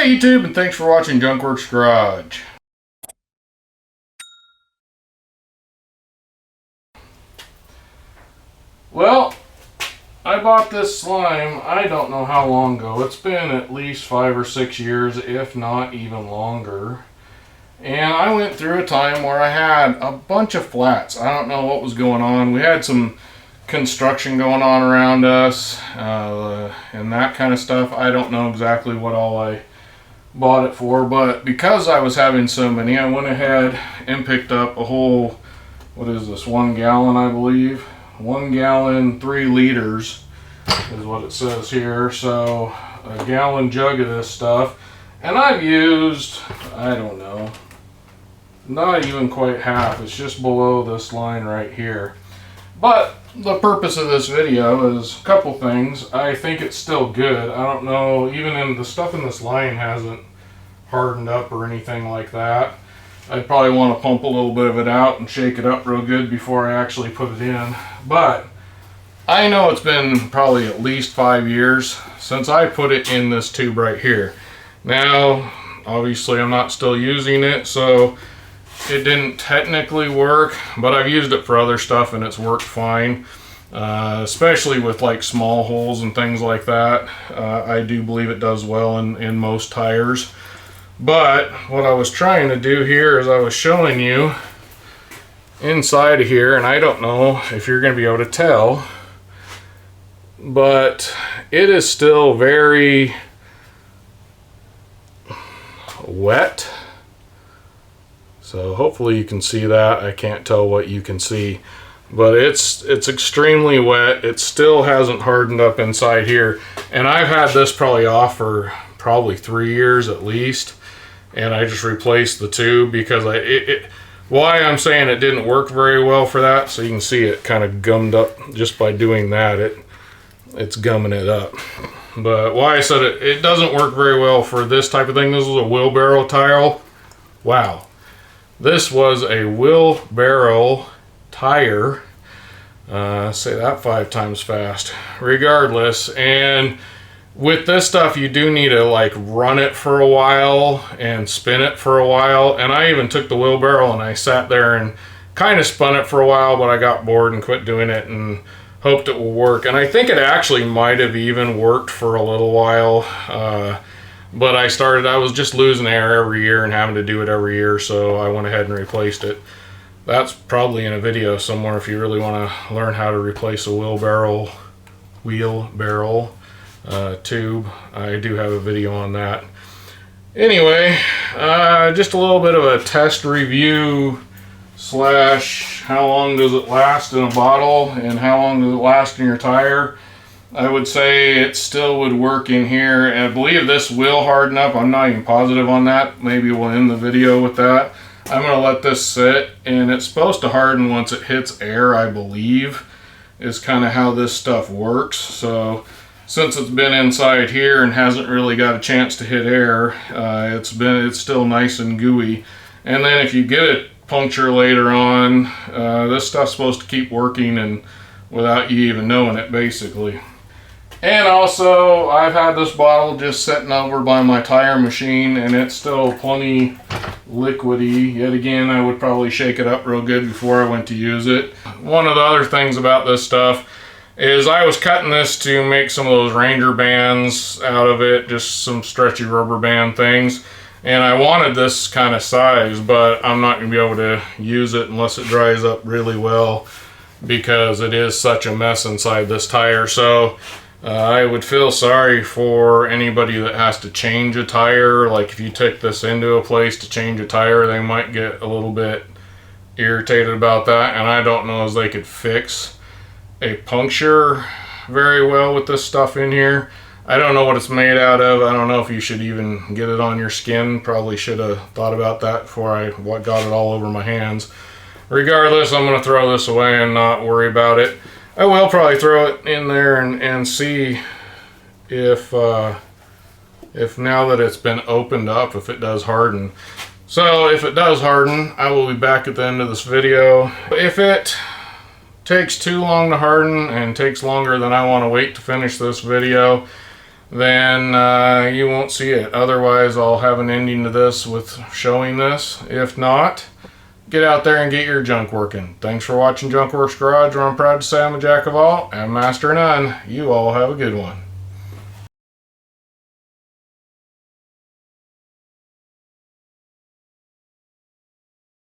Hey YouTube, and thanks for watching Junkworks Garage. Well, I bought this slime, I don't know how long ago. It's been at least 5 or 6 years, if not even longer. And I went through a time where I had a bunch of flats. I don't know what was going on. We had some construction going on around us and that kind of stuff. I don't know exactly what all I bought it for, but because I was having so many, I went ahead and picked up a whole, what is this, 1 gallon, I believe. 1 gallon, 3 liters is what it says here. So a gallon jug of this stuff. And I've used, I don't know, not even quite half. It's just below this line right here. But the purpose of this video is a couple things. I think it's still good. I don't know, even in the stuff in this line hasn't hardened up or anything like that. I'd probably want to pump a little bit of it out and shake it up real good before I actually put it in. But I know it's been probably at least 5 years since I put it in this tube right here. Now, obviously I'm not still using it, so it didn't technically work, but I've used it for other stuff and it's worked fine. Especially with like small holes and things like that. I do believe it does well in most tires. But what I was trying to do here is I was showing you inside of here, and I don't know if you're going to be able to tell, but it is still very wet. So hopefully you can see that. I can't tell what you can see, but it's extremely wet. It still hasn't hardened up inside here, and I've had this probably off for probably 3 years at least. And I just replaced the tube because why I'm saying it didn't work very well for that, so you can see it kind of gummed up just by doing that. It's gumming it up. But why I said it doesn't work very well for this type of thing. This was a wheelbarrow tire. Wow. This was a wheelbarrow tire. Say that 5 times fast. Regardless, and with this stuff, you do need to like run it for a while and spin it for a while. And I even took the wheelbarrow and I sat there and kind of spun it for a while, but I got bored and quit doing it and hoped it will work. And I think it actually might have even worked for a little while. But I was just losing air every year and having to do it every year, so I went ahead and replaced it. That's probably in a video somewhere if you really want to learn how to replace a wheelbarrow tube. I do have a video on that. Anyway, just a little bit of a test review slash how long does it last in a bottle and how long does it last in your tire. I would say it still would work in here, and I believe this will harden up. I'm not even positive on that. Maybe we'll end the video with that. I'm going to let this sit, and it's supposed to harden once it hits air, I believe, is kind of how this stuff works. So since it's been inside here and hasn't really got a chance to hit air, it's still nice and gooey. And then if you get a puncture later on, this stuff's supposed to keep working and without you even knowing it, basically. And also, I've had this bottle just sitting over by my tire machine, and it's still plenty liquidy. Yet again, I would probably shake it up real good before I went to use it. One of the other things about this stuff is I was cutting this to make some of those Ranger bands out of it, just some stretchy rubber band things. And I wanted this kind of size, but I'm not going to be able to use it unless it dries up really well, because it is such a mess inside this tire. So I would feel sorry for anybody that has to change a tire. Like if you take this into a place to change a tire, they might get a little bit irritated about that, and I don't know if they could fix a puncture very well with this stuff in here. I don't know what it's made out of. I don't know if you should even get it on your skin. Probably should have thought about that before I got it all over my hands. Regardless, I'm going to throw this away and not worry about it. I will probably throw it in there and see if now that it's been opened up, if it does harden. So if it does harden, I will be back at the end of this video. If it takes too long to harden and takes longer than I want to wait to finish this video, then you won't see it. Otherwise, I'll have an ending to this with showing this. If not, get out there and get your junk working. Thanks for watching Junk Works Garage, where I'm proud to say I'm a jack of all and master of none. You all have a good one.